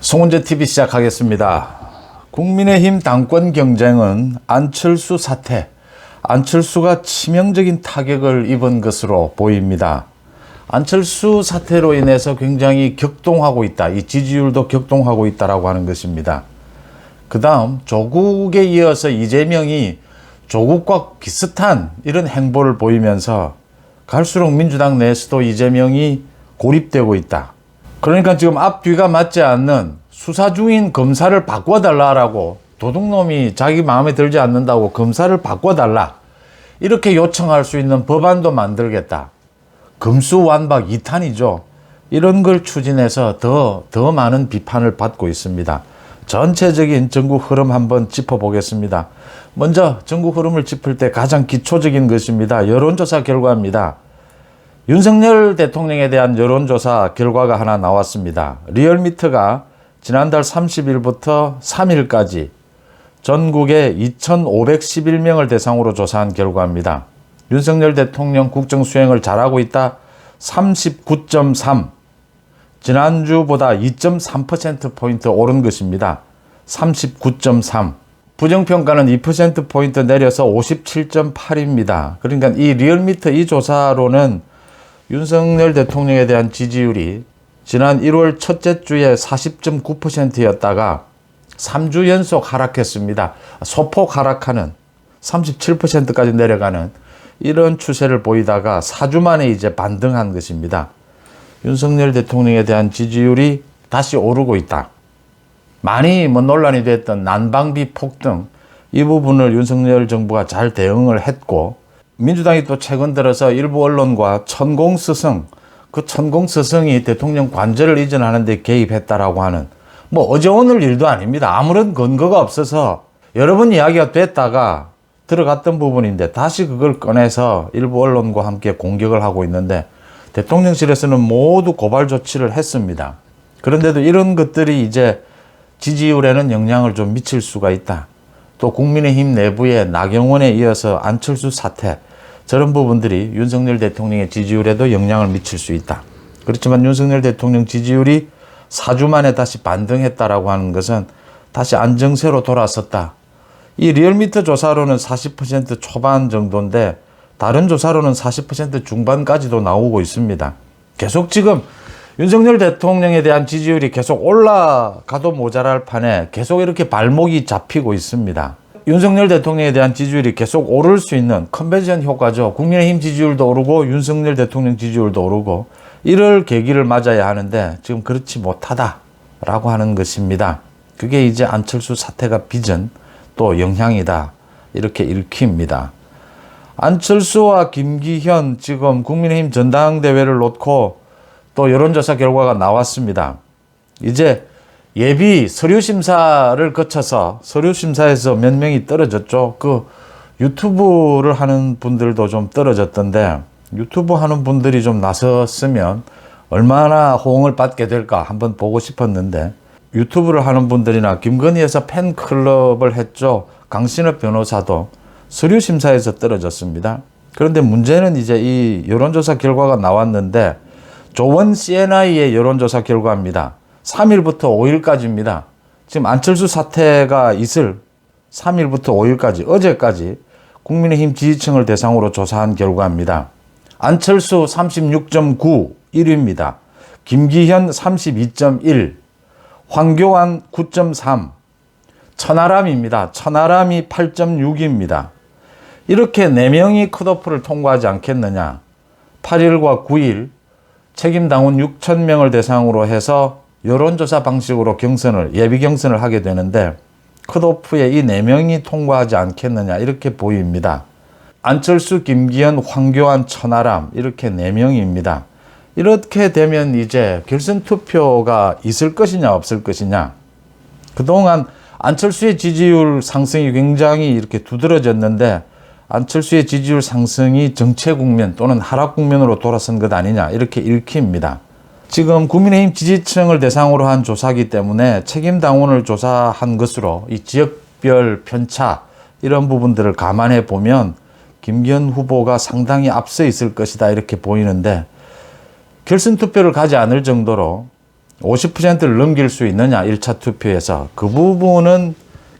송은재TV 시작하겠습니다. 국민의힘 당권 경쟁은 안철수 사태, 안철수가 치명적인 타격을 입은 것으로 보입니다. 안철수 사태로 인해서 굉장히 격동하고 있다. 이 지지율도 격동하고 있다라고 하는 것입니다. 그 다음 조국에 이어서 이재명이 조국과 비슷한 이런 행보를 보이면서 갈수록 민주당 내에서도 이재명이 고립되고 있다. 그러니까 지금 앞뒤가 맞지 않는 수사 중인 검사를 바꿔달라라고, 도둑놈이 자기 마음에 들지 않는다고 검사를 바꿔달라 이렇게 요청할 수 있는 법안도 만들겠다. 금수완박 2탄이죠. 이런 걸 추진해서 더 많은 비판을 받고 있습니다. 전체적인 전국 흐름 한번 짚어보겠습니다. 먼저 전국 흐름을 짚을 때 가장 기초적인 것입니다. 여론조사 결과입니다. 윤석열 대통령에 대한 여론조사 결과가 하나 나왔습니다. 리얼미터가 지난달 30일부터 3일까지 전국에 2,511명을 대상으로 조사한 결과입니다. 윤석열 대통령 국정수행을 잘하고 있다 39.3, 지난주보다 2.3%포인트 오른 것입니다. 39.3. 부정평가는 2%포인트 내려서 57.8입니다. 그러니까 이 리얼미터 이 조사로는 윤석열 대통령에 대한 지지율이 지난 1월 첫째 주에 40.9%였다가 3주 연속 하락했습니다. 소폭 하락하는 37%까지 내려가는 이런 추세를 보이다가 4주 만에 이제 반등한 것입니다. 윤석열 대통령에 대한 지지율이 다시 오르고 있다. 많이 논란이 됐던 난방비 폭등, 이 부분을 윤석열 정부가 잘 대응을 했고, 민주당이 또 최근 들어서 일부 언론과 천공스승, 그 천공스승이 대통령 관저를 이전하는 데 개입했다라고 하는, 뭐 어제 오늘 일도 아닙니다. 아무런 근거가 없어서 여러 번 이야기가 됐다가 들어갔던 부분인데 다시 그걸 꺼내서 일부 언론과 함께 공격을 하고 있는데, 대통령실에서는 모두 고발 조치를 했습니다. 그런데도 이런 것들이 이제 지지율에는 영향을 좀 미칠 수가 있다. 또 국민의힘 내부에 나경원에 이어서 안철수 사태, 저런 부분들이 윤석열 대통령의 지지율에도 영향을 미칠 수 있다. 그렇지만 윤석열 대통령 지지율이 4주 만에 다시 반등했다라고 하는 것은 다시 안정세로 돌아섰다. 이 리얼미터 조사로는 40% 초반 정도인데 다른 조사로는 40% 중반까지도 나오고 있습니다. 계속 지금 윤석열 대통령에 대한 지지율이 계속 올라가도 모자랄 판에 계속 이렇게 발목이 잡히고 있습니다. 윤석열 대통령에 대한 지지율이 계속 오를 수 있는 컨벤션 효과죠. 국민의힘 지지율도 오르고 윤석열 대통령 지지율도 오르고 이럴 계기를 맞아야 하는데 지금 그렇지 못하다라고 하는 것입니다. 그게 이제 안철수 사태가 빚은 또 영향이다, 이렇게 읽힙니다. 안철수와 김기현 지금 국민의힘 전당대회를 놓고 또 여론조사 결과가 나왔습니다. 이제 예비 서류심사를 거쳐서 서류심사에서 몇 명이 떨어졌죠. 그 유튜브를 하는 분들도 좀 떨어졌던데, 유튜브 하는 분들이 좀 나섰으면 얼마나 호응을 받게 될까 한번 보고 싶었는데, 유튜브를 하는 분들이나 김건희에서 팬클럽을 했죠. 강신업 변호사도 서류심사에서 떨어졌습니다. 그런데 문제는 이제 이 여론조사 결과가 나왔는데, 조원 CNI의 여론조사 결과입니다. 3일부터 5일까지입니다. 지금 안철수 사태가 있을 3일부터 5일까지, 어제까지 국민의힘 지지층을 대상으로 조사한 결과입니다. 안철수 36.9, 1위입니다. 김기현 32.1, 황교안 9.3, 천하람입니다. 천하람이 8.6입니다. 이렇게 4명이 컷오프를 통과하지 않겠느냐. 8일과 9일 책임당원 6,000명을 대상으로 해서 여론조사 방식으로 예비 경선을 하게 되는데, 컷오프에 이 4명이 통과하지 않겠느냐, 이렇게 보입니다. 안철수, 김기현, 황교안, 천하람, 이렇게 4명입니다. 이렇게 되면 이제 결선 투표가 있을 것이냐 없을 것이냐. 그동안 안철수의 지지율 상승이 굉장히 이렇게 두드러졌는데, 안철수의 지지율 상승이 정체 국면 또는 하락 국면으로 돌아선 것 아니냐, 이렇게 읽힙니다. 지금 국민의힘 지지층을 대상으로 한 조사이기 때문에 책임 당원을 조사한 것으로 이 지역별 편차 이런 부분들을 감안해 보면 김기현 후보가 상당히 앞서 있을 것이다, 이렇게 보이는데, 결선 투표를 가지 않을 정도로 50%를 넘길 수 있느냐 1차 투표에서, 그 부분은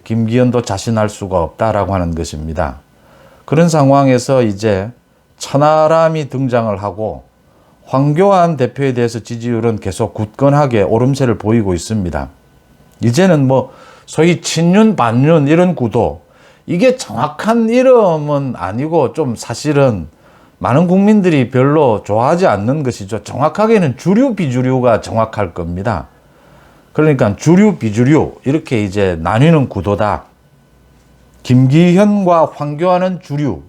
김기현도 자신할 수가 없다라고 하는 것입니다. 그런 상황에서 이제 천하람이 등장을 하고 황교안 대표에 대해서 지지율은 계속 굳건하게 오름세를 보이고 있습니다. 이제는 뭐 소위 친윤 반윤 이런 구도, 이게 정확한 이름은 아니고 좀 사실은 많은 국민들이 별로 좋아하지 않는 것이죠. 정확하게는 주류 비주류가 정확할 겁니다. 그러니까 주류 비주류 이렇게 이제 나뉘는 구도다. 김기현과 황교안은 주류,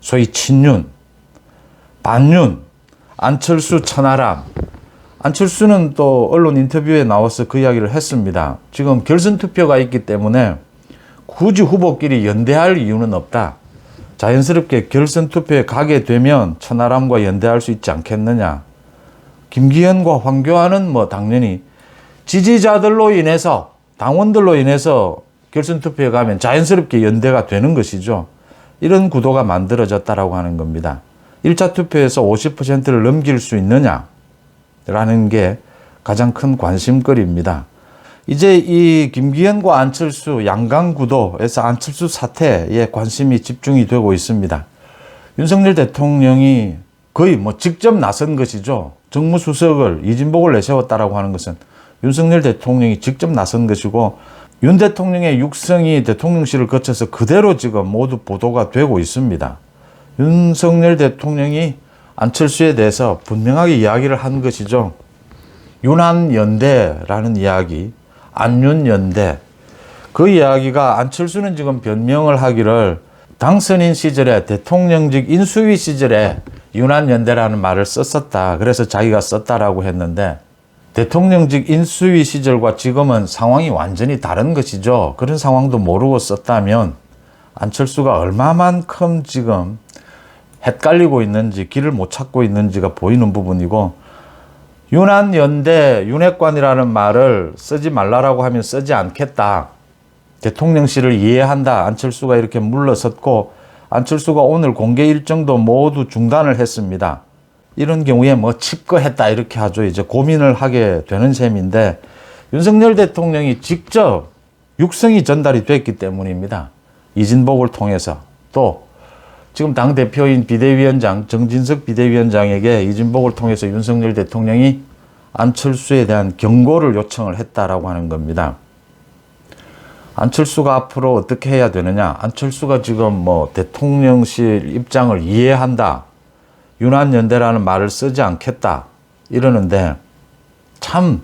소위 친윤, 반윤, 안철수, 천하람. 안철수는 또 언론 인터뷰에 나와서 그 이야기를 했습니다. 지금 결선 투표가 있기 때문에 굳이 후보끼리 연대할 이유는 없다. 자연스럽게 결선 투표에 가게 되면 천하람과 연대할 수 있지 않겠느냐. 김기현과 황교안은 뭐 당연히 지지자들로 인해서, 당원들로 인해서 결선 투표에 가면 자연스럽게 연대가 되는 것이죠. 이런 구도가 만들어졌다라고 하는 겁니다. 1차 투표에서 50%를 넘길 수 있느냐라는 게 가장 큰 관심거리입니다. 이제 이 김기현과 안철수 양강 구도에서 안철수 사태에 관심이 집중이 되고 있습니다. 윤석열 대통령이 거의 뭐 직접 나선 것이죠. 정무수석을, 이진복을 내세웠다라고 하는 것은 윤석열 대통령이 직접 나선 것이고, 윤 대통령의 육성이 대통령실을 거쳐서 그대로 지금 모두 보도가 되고 있습니다. 윤석열 대통령이 안철수에 대해서 분명하게 이야기를 한 것이죠. 윤한연대라는 이야기, 안윤연대. 그 이야기가 안철수는 지금 변명을 하기를 당선인 시절에, 대통령직 인수위 시절에 윤한연대라는 말을 썼었다. 그래서 자기가 썼다라고 했는데, 대통령직 인수위 시절과 지금은 상황이 완전히 다른 것이죠. 그런 상황도 모르고 썼다면 안철수가 얼마만큼 지금 헷갈리고 있는지, 길을 못 찾고 있는지가 보이는 부분이고, 윤한연대, 윤핵관이라는 말을 쓰지 말라라고 하면 쓰지 않겠다. 대통령실을 이해한다. 안철수가 이렇게 물러섰고, 안철수가 오늘 공개 일정도 모두 중단을 했습니다. 이런 경우에 뭐 칩거했다 이렇게 하죠. 이제 고민을 하게 되는 셈인데, 윤석열 대통령이 직접 육성이 전달이 됐기 때문입니다. 이진복을 통해서. 또 지금 당대표인 비대위원장 정진석 비대위원장에게 이진복을 통해서 윤석열 대통령이 안철수에 대한 경고를 요청을 했다라고 하는 겁니다. 안철수가 앞으로 어떻게 해야 되느냐. 안철수가 지금 뭐 대통령실 입장을 이해한다, 윤한연대라는 말을 쓰지 않겠다 이러는데 참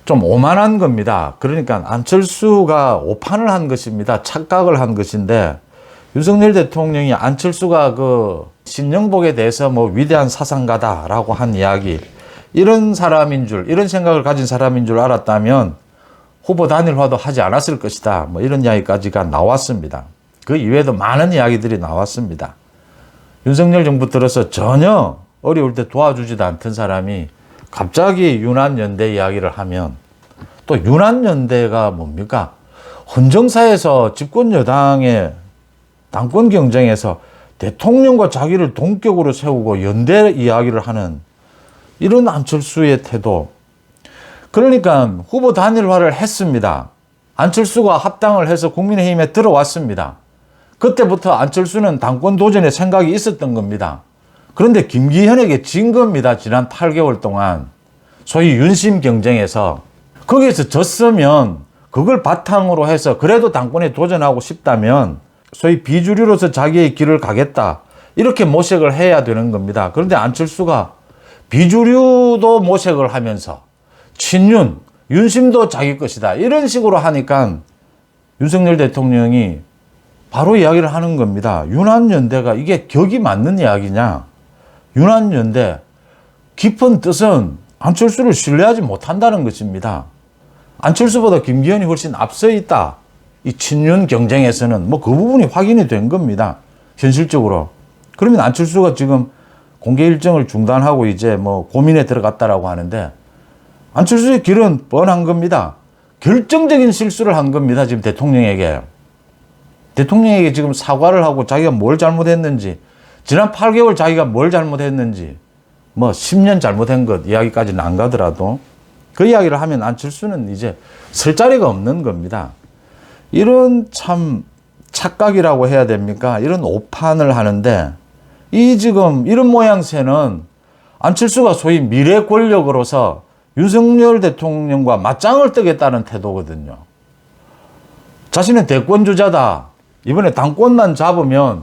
좀 오만한 겁니다. 그러니까 안철수가 오판을 한 것입니다. 착각을 한 것인데, 윤석열 대통령이 안철수가 그 신영복에 대해서 뭐 위대한 사상가다라고 한 이야기, 이런 사람인 줄, 이런 생각을 가진 사람인 줄 알았다면 후보 단일화도 하지 않았을 것이다. 뭐 이런 이야기까지가 나왔습니다. 그 이외에도 많은 이야기들이 나왔습니다. 윤석열 정부 들어서 전혀 어려울 때 도와주지도 않던 사람이 갑자기 윤한연대 이야기를 하면, 또 윤한연대가 뭡니까? 헌정사에서 집권 여당의 당권 경쟁에서 대통령과 자기를 동격으로 세우고 연대 이야기를 하는 이런 안철수의 태도. 그러니까 후보 단일화를 했습니다. 안철수가 합당을 해서 국민의힘에 들어왔습니다. 그때부터 안철수는 당권 도전에 생각이 있었던 겁니다. 그런데 김기현에게 진 겁니다. 지난 8개월 동안. 소위 윤심 경쟁에서. 거기에서 졌으면 그걸 바탕으로 해서 그래도 당권에 도전하고 싶다면 소위 비주류로서 자기의 길을 가겠다, 이렇게 모색을 해야 되는 겁니다. 그런데 안철수가 비주류도 모색을 하면서 친윤, 윤심도 자기 것이다, 이런 식으로 하니까 윤석열 대통령이 바로 이야기를 하는 겁니다. 윤한연대가 이게 격이 맞는 이야기냐. 윤한연대 깊은 뜻은 안철수를 신뢰하지 못한다는 것입니다. 안철수보다 김기현이 훨씬 앞서 있다. 이 친윤 경쟁에서는 뭐 그 부분이 확인이 된 겁니다. 현실적으로. 그러면 안철수가 지금 공개 일정을 중단하고 이제 뭐 고민에 들어갔다라고 하는데, 안철수의 길은 뻔한 겁니다. 결정적인 실수를 한 겁니다. 지금 대통령에게. 대통령에게 지금 사과를 하고 자기가 뭘 잘못했는지, 지난 8개월 자기가 뭘 잘못했는지, 뭐 10년 잘못한 것 이야기까지는 안 가더라도 그 이야기를 하면 안철수는 이제 설 자리가 없는 겁니다. 이런 참 착각이라고 해야 됩니까? 이런 오판을 하는데 이 지금 이런 모양새는 안철수가 소위 미래 권력으로서 윤석열 대통령과 맞짱을 뜨겠다는 태도거든요. 자신은 대권주자다. 이번에 당권만 잡으면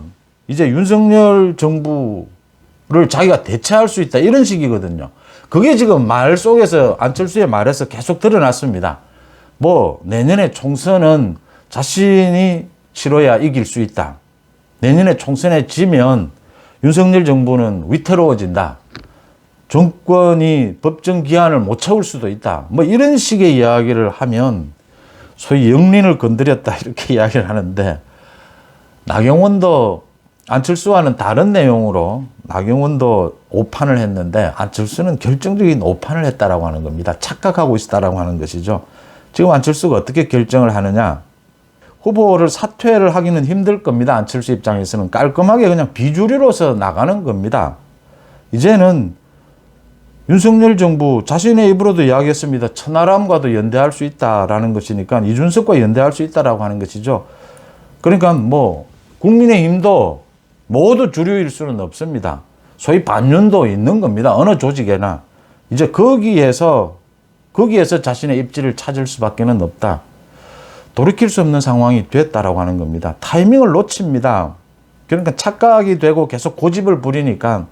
이제 윤석열 정부를 자기가 대체할 수 있다. 이런 식이거든요. 그게 지금 말 속에서 안철수의 말에서 계속 드러났습니다. 뭐 내년에 총선은 자신이 치러야 이길 수 있다. 내년에 총선에 지면 윤석열 정부는 위태로워진다. 정권이 법정 기한을 못 채울 수도 있다. 뭐 이런 식의 이야기를 하면 소위 영린을 건드렸다 이렇게 이야기를 하는데, 나경원도 안철수와는 다른 내용으로 나경원도 오판을 했는데 안철수는 결정적인 오판을 했다라고 하는 겁니다. 착각하고 있다라고 하는 것이죠. 지금 안철수가 어떻게 결정을 하느냐. 후보를 사퇴를 하기는 힘들 겁니다. 안철수 입장에서는 깔끔하게 그냥 비주류로서 나가는 겁니다. 이제는 윤석열 정부 자신의 입으로도 이야기했습니다. 천하람과도 연대할 수 있다라는 것이니까 이준석과 연대할 수 있다라고 하는 것이죠. 그러니까 뭐 국민의힘도 모두 주류일 수는 없습니다. 소위 반윤도 있는 겁니다. 어느 조직에나. 이제 거기에서 자신의 입지를 찾을 수밖에는 없다. 돌이킬 수 없는 상황이 됐다라고 하는 겁니다. 타이밍을 놓칩니다. 그러니까 착각이 되고 계속 고집을 부리니까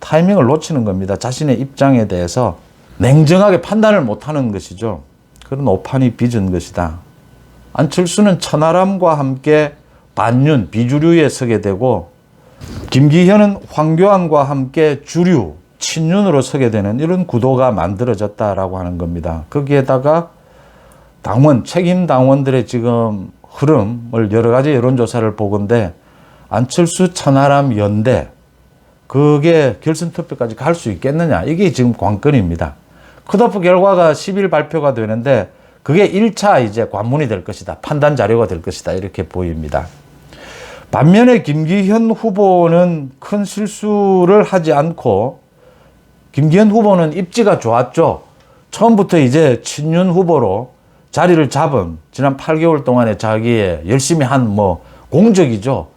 타이밍을 놓치는 겁니다. 자신의 입장에 대해서 냉정하게 판단을 못하는 것이죠. 그런 오판이 빚은 것이다. 안철수는 천하람과 함께 반윤, 비주류에 서게 되고, 김기현은 황교안과 함께 주류, 친윤으로 서게 되는 이런 구도가 만들어졌다라고 하는 겁니다. 거기에다가 당원, 책임 당원들의 지금 흐름을 여러 가지 여론조사를 보건대 안철수, 천하람 연대, 그게 결선 투표까지 갈 수 있겠느냐. 이게 지금 관건입니다. 컷오프 결과가 10일 발표가 되는데 그게 1차 이제 관문이 될 것이다. 판단 자료가 될 것이다. 이렇게 보입니다. 반면에 김기현 후보는 큰 실수를 하지 않고, 김기현 후보는 입지가 좋았죠. 처음부터 이제 친윤 후보로 자리를 잡은, 지난 8개월 동안에 자기의 열심히 한 뭐 공적이죠.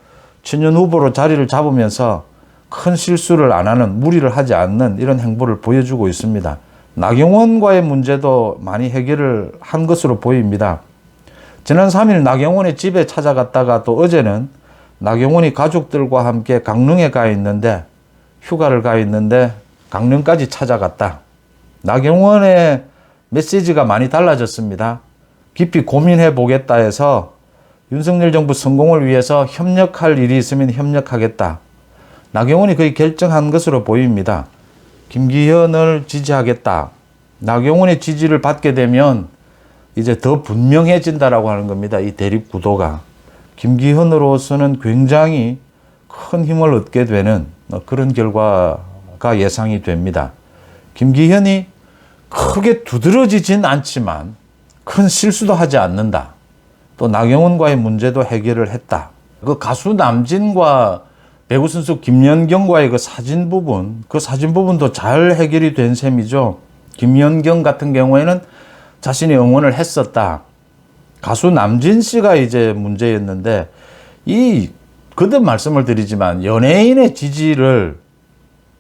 친윤 후보로 자리를 잡으면서 큰 실수를 안 하는, 무리를 하지 않는 이런 행보를 보여주고 있습니다. 나경원과의 문제도 많이 해결을 한 것으로 보입니다. 지난 3일 나경원의 집에 찾아갔다가 또 어제는 나경원이 가족들과 함께 강릉에 가 있는데, 휴가를 가 있는데 강릉까지 찾아갔다. 나경원의 메시지가 많이 달라졌습니다. 깊이 고민해 보겠다 해서 윤석열 정부 성공을 위해서 협력할 일이 있으면 협력하겠다. 나경원이 거의 결정한 것으로 보입니다. 김기현을 지지하겠다. 나경원의 지지를 받게 되면 이제 더 분명해진다라고 하는 겁니다. 이 대립 구도가. 김기현으로서는 굉장히 큰 힘을 얻게 되는 그런 결과가 예상이 됩니다. 김기현이 크게 두드러지진 않지만 큰 실수도 하지 않는다. 또 나경원과의 문제도 해결을 했다. 그 가수 남진과 배구 선수 김연경과의 그 사진 부분도 잘 해결이 된 셈이죠. 김연경 같은 경우에는 자신이 응원을 했었다. 가수 남진 씨가 이제 문제였는데, 거듭 말씀을 드리지만 연예인의 지지를,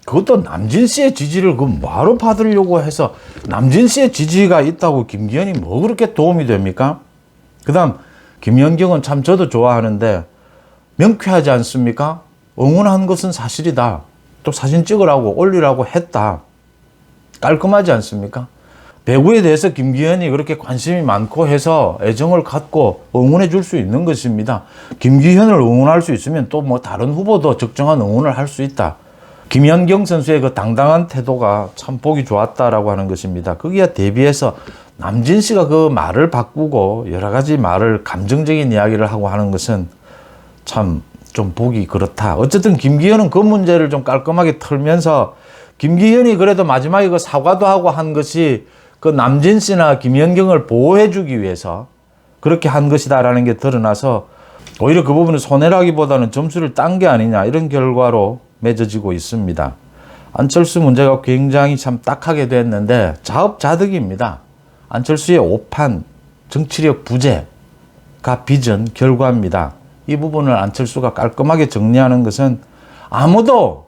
그것도 남진 씨의 지지를 그 뭐하러 받으려고 해서, 남진 씨의 지지가 있다고 김기현이 뭐 그렇게 도움이 됩니까? 그 다음 김연경은 참 저도 좋아하는데 명쾌하지 않습니까? 응원한 것은 사실이다. 또 사진 찍으라고 올리라고 했다. 깔끔하지 않습니까? 배구에 대해서 김기현이 그렇게 관심이 많고 해서 애정을 갖고 응원해 줄 수 있는 것입니다. 김기현을 응원할 수 있으면 또 뭐 다른 후보도 적정한 응원을 할 수 있다. 김연경 선수의 그 당당한 태도가 참 보기 좋았다라고 하는 것입니다. 거기에 대비해서 남진 씨가 그 말을 바꾸고 여러 가지 말을, 감정적인 이야기를 하고 하는 것은 참 좀 보기 그렇다. 어쨌든 김기현은 그 문제를 좀 깔끔하게 털면서, 김기현이 그래도 마지막에 그 사과도 하고 한 것이 그 남진 씨나 김연경을 보호해 주기 위해서 그렇게 한 것이다라는 게 드러나서 오히려 그 부분은 손해라기보다는 점수를 딴 게 아니냐, 이런 결과로 맺어지고 있습니다. 안철수 문제가 굉장히 참 딱하게 됐는데 자업자득입니다. 안철수의 오판, 정치력 부재가 빚은 결과입니다. 이 부분을 안철수가 깔끔하게 정리하는 것은 아무도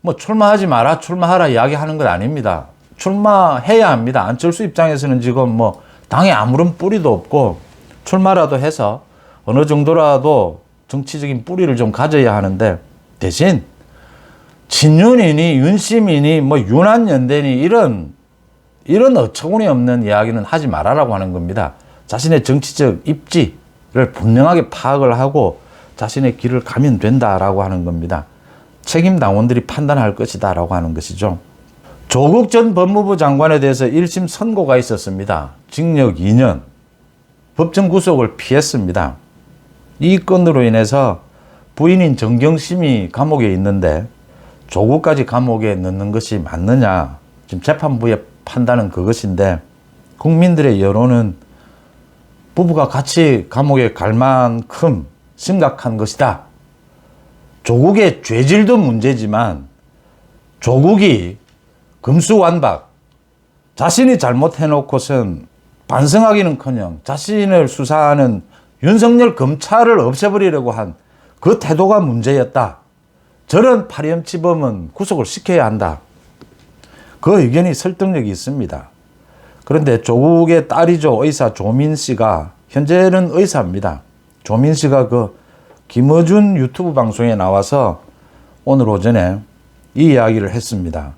뭐 출마하지 마라, 출마하라 이야기하는 건 아닙니다. 출마해야 합니다. 안철수 입장에서는 지금 뭐 당에 아무런 뿌리도 없고 출마라도 해서 어느 정도라도 정치적인 뿌리를 좀 가져야 하는데, 대신 친윤이니 윤심이니 뭐 윤한연대니 이런 어처구니 없는 이야기는 하지 말아라고 하는 겁니다. 자신의 정치적 입지를 분명하게 파악을 하고 자신의 길을 가면 된다라고 하는 겁니다. 책임 당원들이 판단할 것이다 라고 하는 것이죠. 조국 전 법무부 장관에 대해서 1심 선고가 있었습니다. 징역 2년, 법정 구속을 피했습니다. 이 건으로 인해서 부인인 정경심이 감옥에 있는데 조국까지 감옥에 넣는 것이 맞느냐, 지금 재판부의 판단은 그것인데, 국민들의 여론은 부부가 같이 감옥에 갈 만큼 심각한 것이다. 조국의 죄질도 문제지만 조국이 금수완박, 자신이 잘못해놓고선 반성하기는커녕 자신을 수사하는 윤석열 검찰을 없애버리려고 한 그 태도가 문제였다. 저런 파렴치범은 구속을 시켜야 한다. 그 의견이 설득력이 있습니다. 그런데 조국의 딸이죠. 의사 조민 씨가, 현재는 의사입니다. 조민 씨가 그 김어준 유튜브 방송에 나와서 오늘 오전에 이 이야기를 했습니다.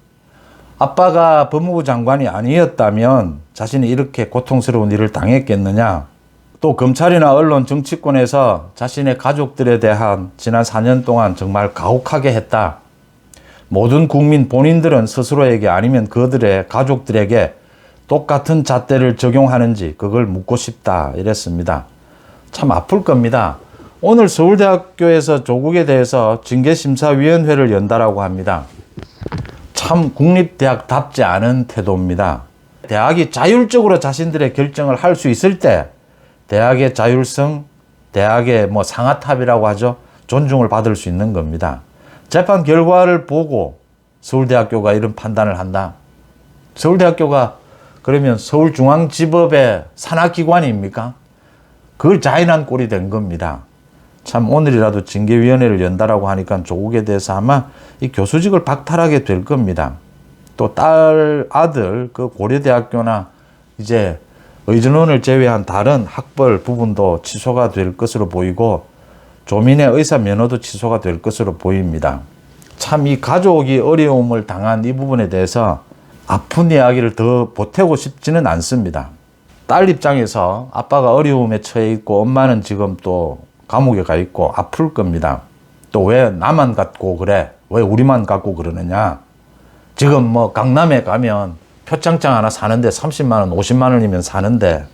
아빠가 법무부 장관이 아니었다면 자신이 이렇게 고통스러운 일을 당했겠느냐. 또 검찰이나 언론, 정치권에서 자신의 가족들에 대한 지난 4년 동안 정말 가혹하게 했다. 모든 국민 본인들은 스스로에게 아니면 그들의 가족들에게 똑같은 잣대를 적용하는지 그걸 묻고 싶다 이랬습니다. 참 아플 겁니다. 오늘 서울대학교에서 조국에 대해서 징계심사위원회를 연다라고 합니다. 참 국립대학답지 않은 태도입니다. 대학이 자율적으로 자신들의 결정을 할 수 있을 때 대학의 자율성, 대학의 뭐 상아탑이라고 하죠. 존중을 받을 수 있는 겁니다. 재판 결과를 보고 서울대학교가 이런 판단을 한다. 서울대학교가 그러면 서울중앙지법의 산하기관입니까? 그걸 자인한 꼴이 된 겁니다. 참 오늘이라도 징계위원회를 연다라고 하니까 조국에 대해서 아마 이 교수직을 박탈하게 될 겁니다. 또 딸, 아들, 그 고려대학교나 이제 의전원을 제외한 다른 학벌 부분도 취소가 될 것으로 보이고 조민의 의사 면허도 취소가 될 것으로 보입니다. 참 이 가족이 어려움을 당한 이 부분에 대해서 아픈 이야기를 더 보태고 싶지는 않습니다. 딸 입장에서 아빠가 어려움에 처해 있고 엄마는 지금 또 감옥에 가 있고 아플 겁니다. 또 왜 나만 갖고 그래? 왜 우리만 갖고 그러느냐? 지금 뭐 강남에 가면 표창장 하나 사는데 30만 원, 50만 원이면 사는데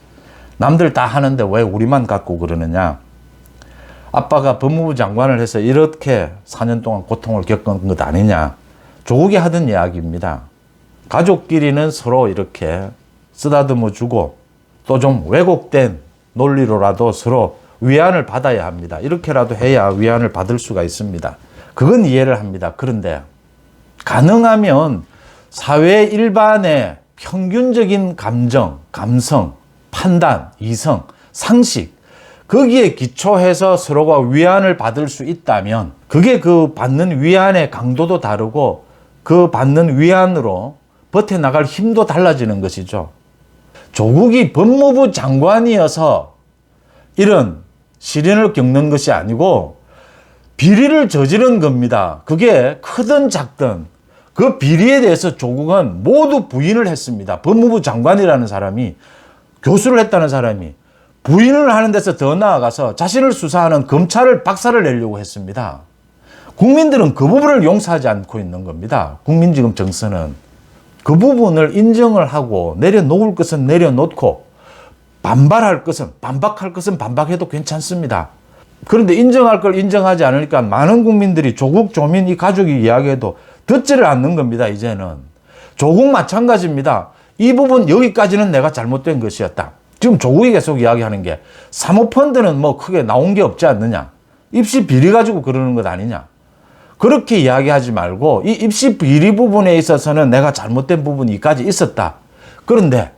남들 다 하는데 왜 우리만 갖고 그러느냐? 아빠가 법무부 장관을 해서 이렇게 4년 동안 고통을 겪은 것 아니냐? 조국이 하던 이야기입니다. 가족끼리는 서로 이렇게 쓰다듬어 주고 또 좀 왜곡된 논리로라도 서로 위안을 받아야 합니다. 이렇게라도 해야 위안을 받을 수가 있습니다. 그건 이해를 합니다. 그런데 가능하면 사회 일반의 평균적인 감정, 감성, 판단, 이성, 상식, 거기에 기초해서 서로가 위안을 받을 수 있다면 그게 그 받는 위안의 강도도 다르고 그 받는 위안으로 버텨나갈 힘도 달라지는 것이죠. 조국이 법무부 장관이어서 이런 시련을 겪는 것이 아니고 비리를 저지른 겁니다. 그게 크든 작든 그 비리에 대해서 조국은 모두 부인을 했습니다. 법무부 장관이라는 사람이, 교수를 했다는 사람이 부인을 하는 데서 더 나아가서 자신을 수사하는 검찰을 박살을 내려고 했습니다. 국민들은 그 부분을 용서하지 않고 있는 겁니다. 국민지금 정서는 그 부분을 인정을 하고 내려놓을 것은 내려놓고 반발할 것은 반박할 것은 반박해도 괜찮습니다. 그런데 인정할 걸 인정하지 않으니까 많은 국민들이 조국, 조민 이 가족이 이야기해도 듣지를 않는 겁니다. 이제는 조국 마찬가지입니다. 이 부분 여기까지는 내가 잘못된 것이었다. 지금 조국이 계속 이야기하는 게 사모펀드는 뭐 크게 나온 게 없지 않느냐, 입시 비리 가지고 그러는 것 아니냐, 그렇게 이야기하지 말고 이 입시 비리 부분에 있어서는 내가 잘못된 부분이 이까지 있었다. 그런데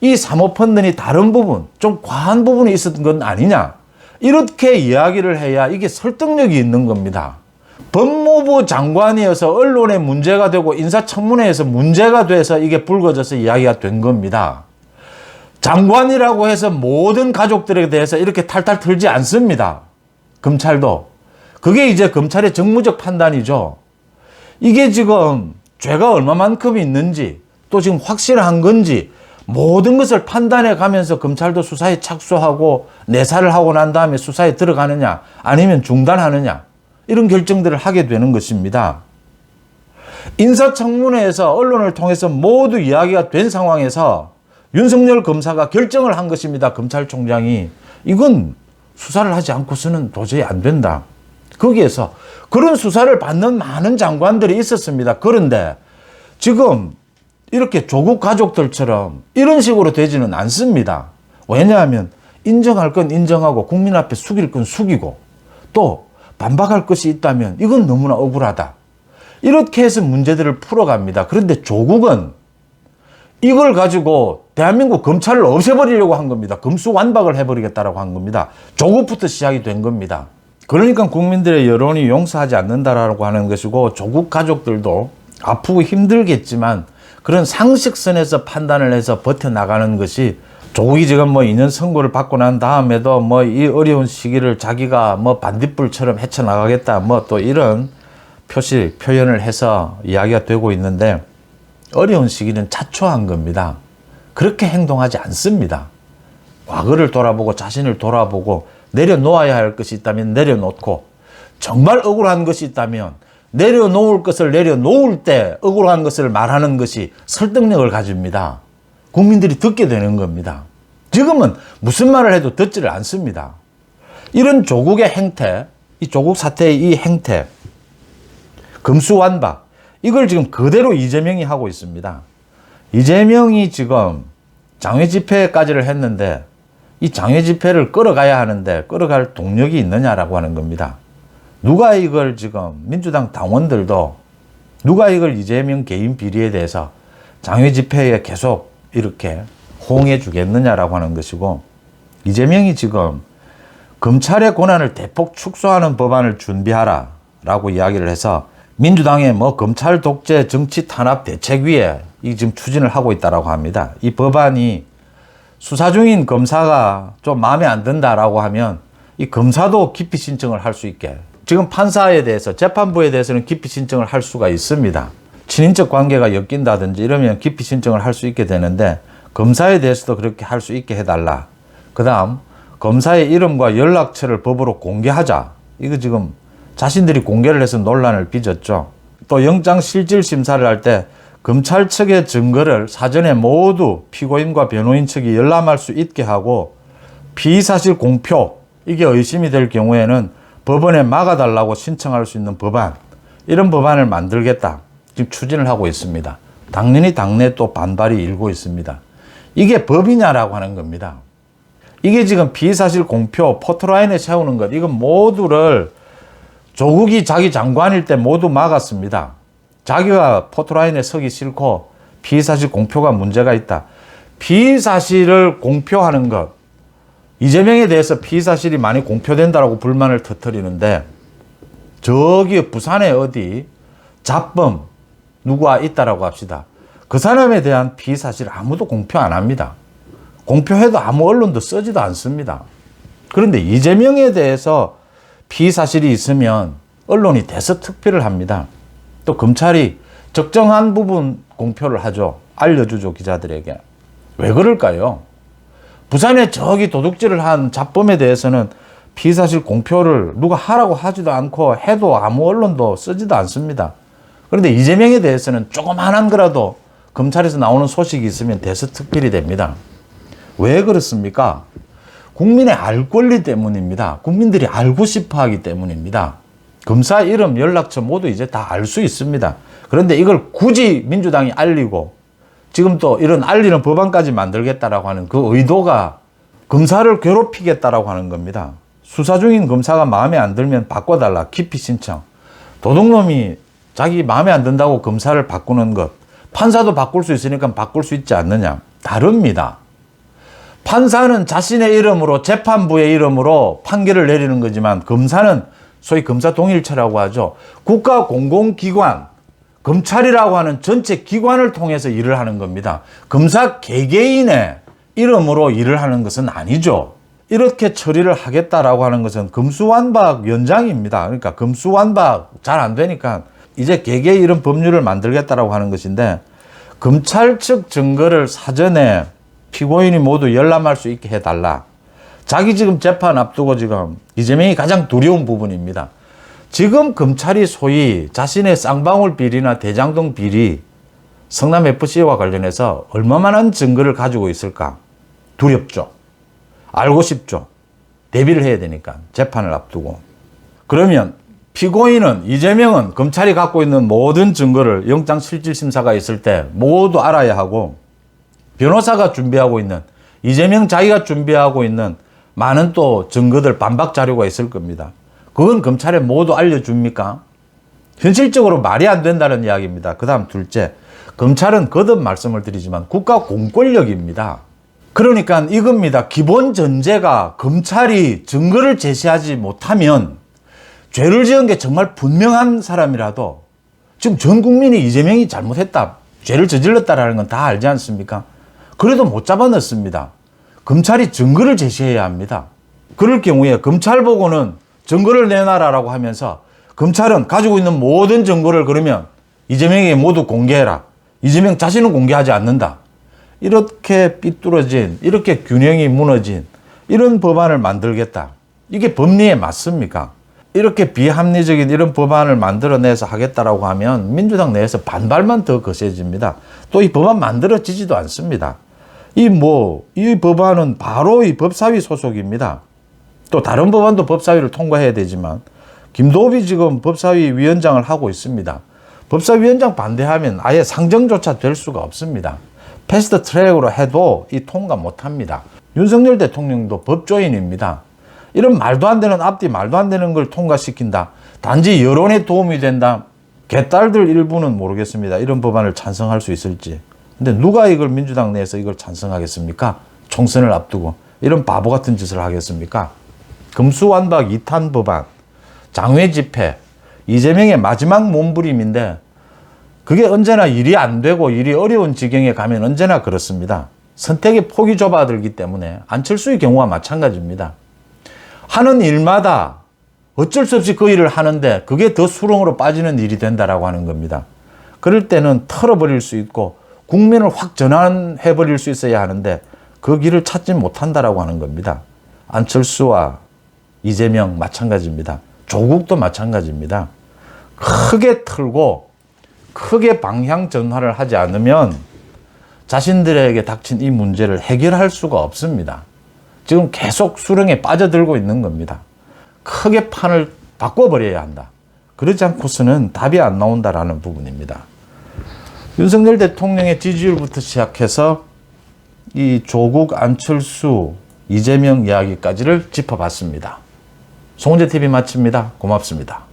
이 사모펀드니 다른 부분, 좀 과한 부분이 있었던 건 아니냐. 이렇게 이야기를 해야 이게 설득력이 있는 겁니다. 법무부 장관이어서 언론에 문제가 되고 인사청문회에서 문제가 돼서 이게 불거져서 이야기가 된 겁니다. 장관이라고 해서 모든 가족들에 대해서 이렇게 탈탈 털지 않습니다. 검찰도. 그게 이제 검찰의 정무적 판단이죠. 이게 지금 죄가 얼마만큼 있는지 또 지금 확실한 건지 모든 것을 판단해 가면서 검찰도 수사에 착수하고 내사를 하고 난 다음에 수사에 들어가느냐 아니면 중단하느냐 이런 결정들을 하게 되는 것입니다. 인사청문회에서 언론을 통해서 모두 이야기가 된 상황에서 윤석열 검사가 결정을 한 것입니다. 검찰총장이. 이건 수사를 하지 않고서는 도저히 안 된다. 거기에서 그런 수사를 받는 많은 장관들이 있었습니다. 그런데 지금 이렇게 조국 가족들처럼 이런 식으로 되지는 않습니다. 왜냐하면 인정할 건 인정하고 국민 앞에 숙일 건 숙이고 또 반박할 것이 있다면 이건 너무나 억울하다. 이렇게 해서 문제들을 풀어갑니다. 그런데 조국은 이걸 가지고 대한민국 검찰을 없애버리려고 한 겁니다. 검수완박을 해버리겠다라고 한 겁니다. 조국부터 시작이 된 겁니다. 그러니까 국민들의 여론이 용서하지 않는다라고 하는 것이고 조국 가족들도 아프고 힘들겠지만 그런 상식선에서 판단을 해서 버텨나가는 것이 조국이 지금 뭐 2년 선고를 받고 난 다음에도 뭐 이 어려운 시기를 자기가 뭐 반딧불처럼 헤쳐나가겠다 뭐 또 이런 표현을 해서 이야기가 되고 있는데 어려운 시기는 자초한 겁니다. 그렇게 행동하지 않습니다. 과거를 돌아보고 자신을 돌아보고 내려놓아야 할 것이 있다면 내려놓고 정말 억울한 것이 있다면 내려놓을 것을 내려놓을 때 억울한 것을 말하는 것이 설득력을 가집니다. 국민들이 듣게 되는 겁니다. 지금은 무슨 말을 해도 듣지를 않습니다. 이런 조국의 행태, 이 조국 사태의 이 행태, 검수완박, 이걸 지금 그대로 이재명이 하고 있습니다. 이재명이 지금 장외 집회까지를 했는데 이 장외 집회를 끌어가야 하는데 끌어갈 동력이 있느냐라고 하는 겁니다. 누가 이걸 지금 민주당 당원들도 누가 이걸 이재명 개인 비리에 대해서 장외 집회에 계속 이렇게 호응해 주겠느냐라고 하는 것이고 이재명이 지금 검찰의 권한을 대폭 축소하는 법안을 준비하라 라고 이야기를 해서 민주당의 뭐 검찰 독재 정치 탄압 대책위에 이 지금 추진을 하고 있다라고 합니다. 이 법안이 수사 중인 검사가 좀 마음에 안 든다라고 하면 이 검사도 기피 신청을 할 수 있게 지금 판사에 대해서 재판부에 대해서는 기피 신청을 할 수가 있습니다. 친인척 관계가 엮인다든지 이러면 기피 신청을 할 수 있게 되는데 검사에 대해서도 그렇게 할 수 있게 해달라. 그 다음 검사의 이름과 연락처를 법으로 공개하자. 이거 지금 자신들이 공개를 해서 논란을 빚었죠. 또 영장실질심사를 할 때 검찰 측의 증거를 사전에 모두 피고인과 변호인 측이 열람할 수 있게 하고 피의사실 공표, 이게 의심이 될 경우에는 법원에 막아달라고 신청할 수 있는 법안, 이런 법안을 만들겠다. 지금 추진을 하고 있습니다. 당연히 당내 또 반발이 일고 있습니다. 이게 법이냐라고 하는 겁니다. 이게 지금 피의사실 공표, 포토라인에 세우는 것, 이건 모두를 조국이 자기 장관일 때 모두 막았습니다. 자기가 포토라인에 서기 싫고 피의사실 공표가 문제가 있다. 피의사실을 공표하는 것, 이재명에 대해서 피의사실이 많이 공표된다라고 불만을 터뜨리는데 저기 부산에 어디 잡범 누가 있다라고 합시다. 그 사람에 대한 피의사실 아무도 공표 안 합니다. 공표해도 아무 언론도 쓰지도 않습니다. 그런데 이재명에 대해서 피의사실이 있으면 언론이 대서특필을 합니다. 또 검찰이 적정한 부분 공표를 하죠. 알려주죠, 기자들에게. 왜 그럴까요? 부산에 저기 도둑질을 한 잡범에 대해서는 피의사실 공표를 누가 하라고 하지도 않고 해도 아무 언론도 쓰지도 않습니다. 그런데 이재명에 대해서는 조그만한 거라도 검찰에서 나오는 소식이 있으면 대서특필이 됩니다. 왜 그렇습니까? 국민의 알 권리 때문입니다. 국민들이 알고 싶어 하기 때문입니다. 검사 이름, 연락처 모두 이제 다 알 수 있습니다. 그런데 이걸 굳이 민주당이 알리고 지금 또 이런 알리는 법안까지 만들겠다라고 하는 그 의도가 검사를 괴롭히겠다라고 하는 겁니다. 수사 중인 검사가 마음에 안 들면 바꿔달라. 기피 신청. 도둑놈이 자기 마음에 안 든다고 검사를 바꾸는 것. 판사도 바꿀 수 있으니까 바꿀 수 있지 않느냐. 다릅니다. 판사는 자신의 이름으로 재판부의 이름으로 판결을 내리는 거지만 검사는 소위 검사 동일체라고 하죠. 국가 공공기관, 검찰이라고 하는 전체 기관을 통해서 일을 하는 겁니다. 검사 개개인의 이름으로 일을 하는 것은 아니죠. 이렇게 처리를 하겠다라고 하는 것은 금수완박 연장입니다. 그러니까 금수완박 잘 안 되니까 이제 개개의 이런 법률을 만들겠다라고 하는 것인데, 검찰 측 증거를 사전에 피고인이 모두 열람할 수 있게 해달라. 자기 지금 재판 앞두고 지금 이재명이 가장 두려운 부분입니다. 지금 검찰이 소위 자신의 쌍방울 비리나 대장동 비리, 성남FC와 관련해서 얼마만한 증거를 가지고 있을까? 두렵죠. 알고 싶죠. 대비를 해야 되니까, 재판을 앞두고. 그러면 피고인은, 이재명은 검찰이 갖고 있는 모든 증거를 영장실질심사가 있을 때 모두 알아야 하고, 변호사가 준비하고 있는, 이재명 자기가 준비하고 있는 많은 또 증거들, 반박 자료가 있을 겁니다. 그건 검찰에 모두 알려줍니까? 현실적으로 말이 안 된다는 이야기입니다. 그 다음 둘째, 검찰은 거듭 말씀을 드리지만 국가 공권력입니다. 그러니까 이겁니다. 기본 전제가 검찰이 증거를 제시하지 못하면, 죄를 지은 게 정말 분명한 사람이라도, 지금 전 국민이 이재명이 잘못했다, 죄를 저질렀다라는 건 다 알지 않습니까? 그래도 못 잡아넣습니다. 검찰이 증거를 제시해야 합니다. 그럴 경우에 검찰 보고는 증거를 내놔라라고 하면서, 검찰은 가지고 있는 모든 증거를 그러면 이재명에게 모두 공개해라. 이재명 자신은 공개하지 않는다. 이렇게 삐뚤어진, 이렇게 균형이 무너진 이런 법안을 만들겠다. 이게 법리에 맞습니까? 이렇게 비합리적인 이런 법안을 만들어내서 하겠다라고 하면 민주당 내에서 반발만 더 거세집니다. 또 이 법안 만들어지지도 않습니다. 이 법안은 바로 이 법사위 소속입니다. 또 다른 법안도 법사위를 통과해야 되지만, 김도읍이 지금 법사위 위원장을 하고 있습니다. 법사위원장 반대하면 아예 상정조차 될 수가 없습니다. 패스트 트랙으로 해도 이 통과 못 합니다. 윤석열 대통령도 법조인입니다. 이런 말도 안 되는, 앞뒤 말도 안 되는 걸 통과시킨다, 단지 여론에 도움이 된다, 개딸들 일부는 모르겠습니다. 이런 법안을 찬성할 수 있을지. 근데 누가 이걸 민주당 내에서 이걸 찬성하겠습니까? 총선을 앞두고 이런 바보 같은 짓을 하겠습니까? 금수완박 2탄 법안, 장외 집회, 이재명의 마지막 몸부림인데, 그게 언제나 일이 안 되고 일이 어려운 지경에 가면 언제나 그렇습니다. 선택의 폭이 좁아들기 때문에 안철수의 경우와 마찬가지입니다. 하는 일마다 어쩔 수 없이 그 일을 하는데 그게 더 수렁으로 빠지는 일이 된다라고 하는 겁니다. 그럴 때는 털어버릴 수 있고 국민을 확 전환해버릴 수 있어야 하는데 그 길을 찾지 못한다라고 하는 겁니다. 안철수와 이재명 마찬가지입니다. 조국도 마찬가지입니다. 크게 틀고 크게 방향 전환을 하지 않으면 자신들에게 닥친 이 문제를 해결할 수가 없습니다. 지금 계속 수렁에 빠져들고 있는 겁니다. 크게 판을 바꿔버려야 한다. 그러지 않고서는 답이 안 나온다라는 부분입니다. 윤석열 대통령의 지지율부터 시작해서 이 조국, 안철수, 이재명 이야기까지를 짚어봤습니다. 송은재TV 마칩니다. 고맙습니다.